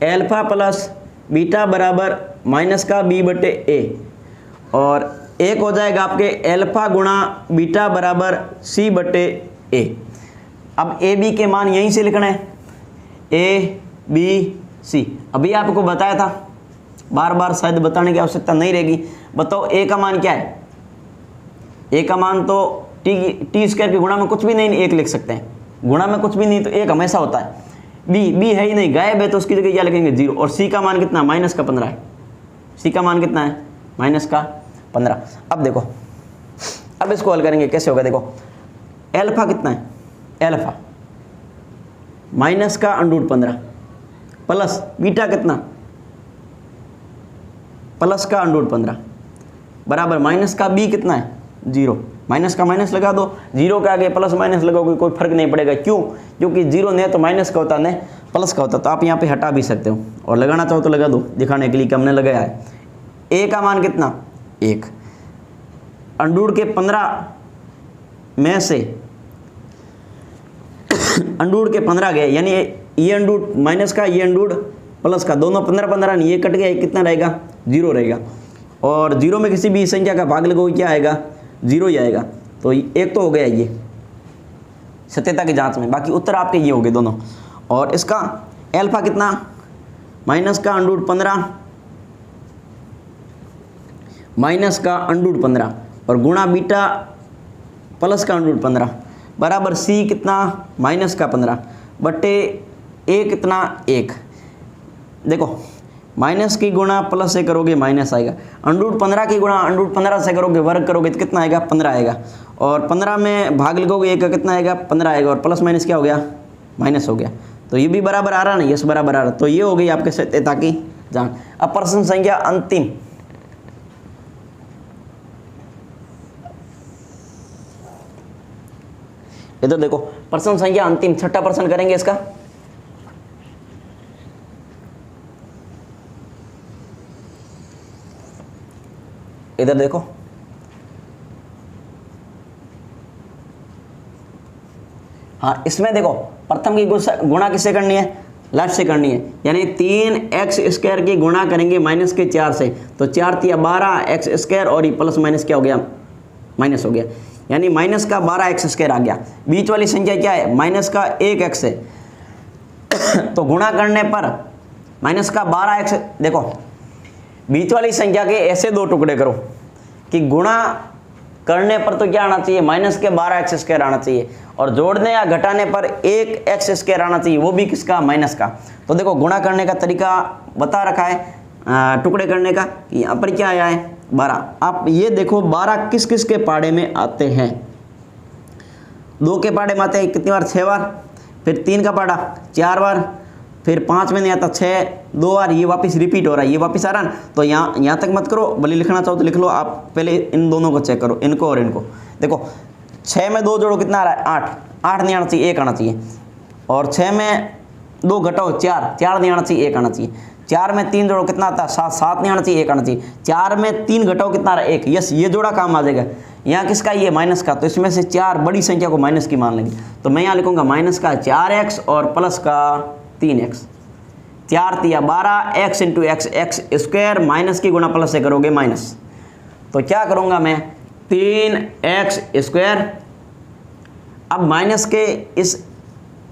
[SPEAKER 1] एल्फा प्लस बीटा बराबर माइनस का बी बटे ए, और एक हो जाएगा आपके एल्फा गुणा बीटा बराबर सी बटे ए। अब ए बी के मान यहीं से लिखना है, ए बी सी। अभी आपको बताया था, बार बार शायद बताने की आवश्यकता नहीं रहेगी। बताओ ए का मान क्या है, ए का मान तो टी स्क्वायर के गुणा में कुछ भी नहीं, एक लिख सकते हैं, गुणा में कुछ भी नहीं तो एक हमेशा होता है। बी है ही नहीं, गायब है, तो उसकी जगह क्या लिखेंगे 0। और सी का मान कितना, माइनस का 15 है, सी का मान कितना है, माइनस का 15। अब देखो अब इसको हल करेंगे, कैसे होगा देखो, एल्फा कितना है, एल्फा माइनस का अंडूड 15 प्लस बीटा कितना, प्लस का अंडूड 15 बराबर माइनस का बी कितना है 0। माइनस का माइनस लगा दो, 0 के आगे प्लस माइनस लगाओगे कोई फर्क नहीं पड़ेगा। क्यों, क्योंकि 0 नहीं तो माइनस का होता, नहीं प्लस का होता। तो आप यहाँ पे हटा भी सकते हो और लगाना चाहो तो लगा दो, दिखाने के लिए कि हमने लगाया है। ए का मान कितना 1, अंडूड के 15 में से अंडूड के 15 गए, यानी ये अंडूड माइनस का, ये अंडूड प्लस का, दोनों 15 नहीं, ये कट गया, कितना रहेगा 0 रहेगा। और 0 में किसी भी संख्या का भाग लगोगे क्या आएगा, 0 ही आएगा। तो एक तो हो गया ये सत्यता की जांच में, बाकी उत्तर आपके ये हो गए दोनों। और इसका एल्फा कितना, माइनस का अंडूड 15 माइनस का अंडूड 15 और गुणा बीटा प्लस का अंडूड 15 बराबर सी कितना, माइनस का 15 बटे ए कितना 1। देखो माइनस की गुणा प्लस से करोगे माइनस आएगा, अंडूड 15 की गुणा अंडूड 15 से करोगे, वर्ग करोगे तो कितना आएगा 15 आएगा, और 15 में भाग लगोगे एक का कितना आएगा 15 आएगा, और प्लस माइनस क्या हो गया, माइनस हो गया। तो ये भी बराबर आ रहा ना, यस बराबर आ रहा। तो ये हो गई आपके सत्यता की जांच। अब प्रश्न संख्या अंतिम, इधर देखो प्रश्न संख्या अंतिम, छठा प्रश्न करेंगे इसका। इधर देखो, हाँ इसमें देखो प्रथम की गुणा किससे करनी है, लेफ्ट से करनी है, यानी 3x² की गुणा करेंगे माइनस के 4 से, तो 4 तिया 12x², और ये प्लस माइनस क्या हो गया, माइनस हो गया, यानी माइनस का 12x² आ गया। बीच वाली संख्या क्या है, माइनस का 1x है, तो गुणा करने पर माइनस का 12x, देखो बीच वाली संख्या के ऐसे दो टुकड़े करो कि गुणा करने पर तो क्या आना चाहिए, माइनस के 12x² आना चाहिए, और जोड़ने या घटाने पर 1x² आना चाहिए, वो भी किसका, माइनस का। तो देखो गुणा करने का तरीका बता रखा है, टुकड़े करने का, यहाँ पर क्या आया है 12। आप ये देखो 12 किस किस के पाड़े में आते हैं, 2 के पाड़े में आते हैं कितनी बार, 6 बार, फिर 3 का पाड़ा 4 बार, फिर 5 में नहीं आता 6 2 बार, ये वापस रिपीट हो रहा है, ये वापस आ रहा है। तो यहाँ तक मत करो, भले लिखना चाहो तो लिख लो, आप पहले इन दोनों को चेक करो, इनको और इनको। देखो 6 में 2 जोड़ो कितना आ रहा है, 8, 8 नहीं आना चाहिए, 1 आना चाहिए, और 6 में 2 घटाओ 4, 4 नहीं आना चाहिए, 1 आना चाहिए, 4 में 3 जोड़ो कितना आता है, 7, 7 नहीं आना चाहिए, 1 आना चाहिए, 4 में 3 घटाओ कितना आ रहा है, 1, यस ये जोड़ा काम आ जाएगा। यहाँ किसका, ये माइनस का, तो इसमें से 4 बड़ी संख्या को माइनस की मान लेंगे, तो मैं यहाँ लिखूंगा माइनस का 4x और प्लस का 3x, 4 तिया 12 x इंटू x² माइनस की गुणा प्लस से करोगे माइनस, तो क्या करूँगा मैं 3x², अब माइनस के इस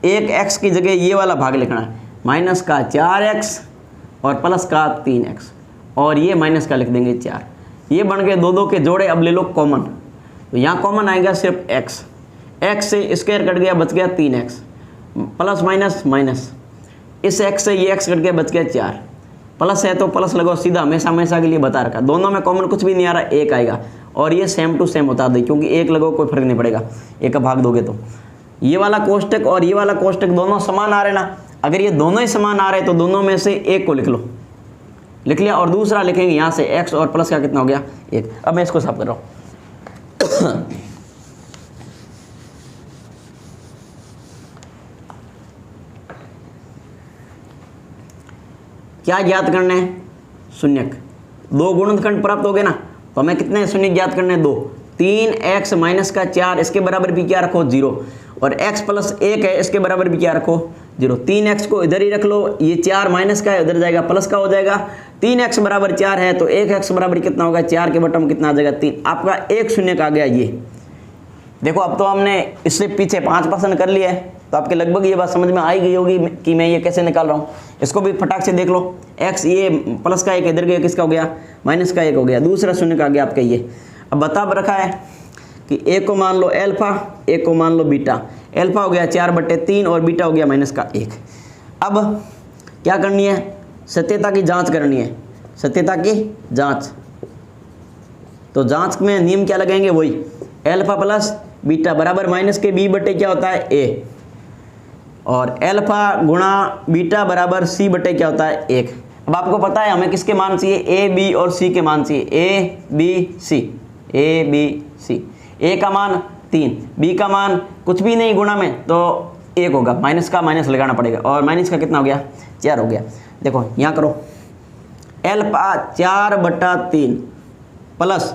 [SPEAKER 1] 1x की जगह ये वाला भाग लिखना है, माइनस का 4x और प्लस का 3x, और ये माइनस का लिख देंगे 4, ये बन गए 2 2 के जोड़े। अब ले लो कॉमन, तो यहाँ कॉमन आएगा सिर्फ x से स्क्वायर कट गया, बच गया 3x, प्लस माइनस माइनस, इस x से ये x कट गया, बच गया 4, प्लस है तो प्लस लगाओ सीधा, हमेशा हमेशा के लिए बता रखा, दोनों में कॉमन कुछ भी नहीं आ रहा, 1 आएगा, और ये सेम टू सेम बता दे, क्योंकि 1 लगाओ कोई फर्क नहीं पड़ेगा, 1 का भाग दोगे तो। ये वाला कोष्टक और ये वाला कोष्टक दोनों समान आ रहे ना, अगर ये दोनों ही समान आ रहे तो दोनों में से एक को लिख लो, लिख लिया, और दूसरा लिखेंगे यहाँ से x और प्लस का कितना हो गया 1। अब मैं इसको साफ कर रहा हूँ। क्या ज्ञात करना है, शून्यक, 2 गुणनखंड प्राप्त हो गए ना, तो हमें कितने शून्य ज्ञात करने हैं, 2, 3x माइनस का 4 इसके बराबर भी क्या रखो 0, और x प्लस 1 है इसके बराबर भी क्या रखो 0, 3x को इधर ही रख लो, ये 4 माइनस का है उधर जाएगा प्लस का हो जाएगा, 3x बराबर 4 है तो 1x बराबर कितना होगा, 4 के बटन में कितना आ जाएगा 3, आपका एक शून्य आ गया। ये देखो अब तो हमने इससे पीछे 5% कर लिया है, तो आपके लगभग ये बात समझ में आई गई होगी कि मैं ये कैसे निकाल रहा हूँ। इसको भी फटाक से देख लो, x ये प्लस का 1 इधर गया, किसका हो गया, माइनस का 1 हो गया, दूसरा शून्य का गया आपका ये। अब बता रखा है कि एक को मान लो अल्फा, एक को मान लो बीटा, अल्फा हो गया 4/3 और बीटा हो गया माइनस का 1। अब क्या करनी है, सत्यता की जांच करनी है, सत्यता की जांच, तो जांच में नियम क्या लगाएंगे, वही अल्फा प्लस बीटा बराबर माइनस के b बटे क्या होता है a, और अल्फा गुणा बीटा बराबर c बटे क्या होता है 1। अब आपको पता है हमें किसके मान चाहिए, a b और c के मान चाहिए, a b c, a b c, a का मान 3, b का मान कुछ भी नहीं गुणा में तो 1 होगा, माइनस का माइनस लगाना पड़ेगा, और माइनस का कितना हो गया 4 हो गया। देखो यहाँ करो, अल्फा 4/3 प्लस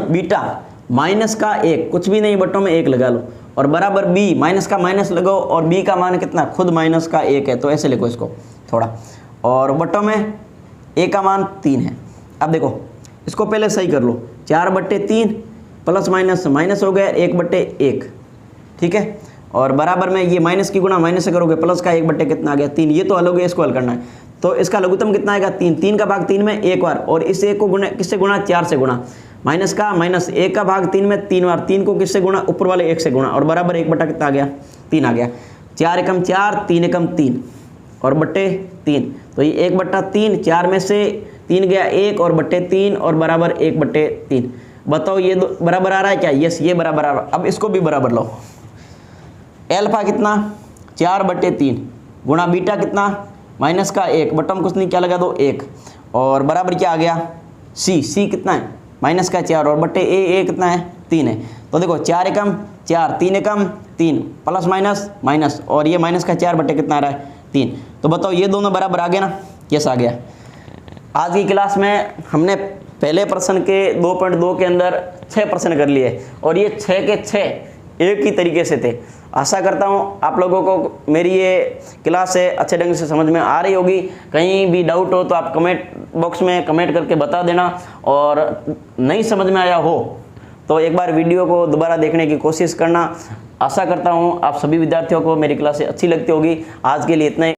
[SPEAKER 1] बीटा माइनस का 1, कुछ भी नहीं बटों में 1 लगा लो, और बराबर b, माइनस का माइनस लगाओ, और b का मान कितना, खुद माइनस का 1 है तो ऐसे लिखो इसको थोड़ा, और बटों में a का मान 3 है। अब देखो इसको पहले सही कर लो, 4/3 प्लस माइनस माइनस हो गया 1/1, ठीक है, और बराबर में ये माइनस की गुणा माइनस से करोगे, प्लस का 1 कितना आ गया 3, ये तो हल हो गया, इसको हल करना है, तो इसका लघुत्तम कितना आएगा 3, 3 का भाग 3 में 1 बार, और इस 1 को गुणा किससे गुणा, 4 से गुणा, माइनस का माइनस 1 का भाग 3 में 3 बार, 3 को किससे गुणा, ऊपर वाले 1 से गुणा, और बराबर 1 कितना आ गया 3 आ गया, 4 एकम 4, 3 एकम 3 और बट्टे 3, तो ये 1/3, 4 में से 3 गया 1 और बट्टे 3 और बराबर 1/3। बताओ ये बराबर आ रहा है क्या, यस ये बराबर आ रहा है। अब इसको भी बराबर लो, अल्फा कितना 4/3 गुणा बीटा कितना माइनस का 1, बटम कुछ नहीं क्या लगा दो 1, और बराबर क्या आ गया c कितना है माइनस का 4 और बट्टे a कितना है 3 है। तो देखो 4 एकम 4, 3 एकम 3, प्लस माइनस माइनस, और ये माइनस का 4 बट्टे कितना आ रहा है 3। तो बताओ ये दोनों बराबर आ गए ना, यस आ गया। आज की क्लास में हमने पहले प्रश्न के 2.2 के अंदर 6 प्रश्न कर लिए और ये 6 के 6 एक ही तरीके से थे। आशा करता हूँ आप लोगों को मेरी ये क्लास है अच्छे ढंग से समझ में आ रही होगी। कहीं भी डाउट हो तो आप कमेंट बॉक्स में कमेंट करके बता देना, और नहीं समझ में आया हो तो एक बार वीडियो को दोबारा देखने की कोशिश करना। आशा करता हूँ आप सभी विद्यार्थियों को मेरी क्लासें अच्छी लगती होगी। आज के लिए इतना ही।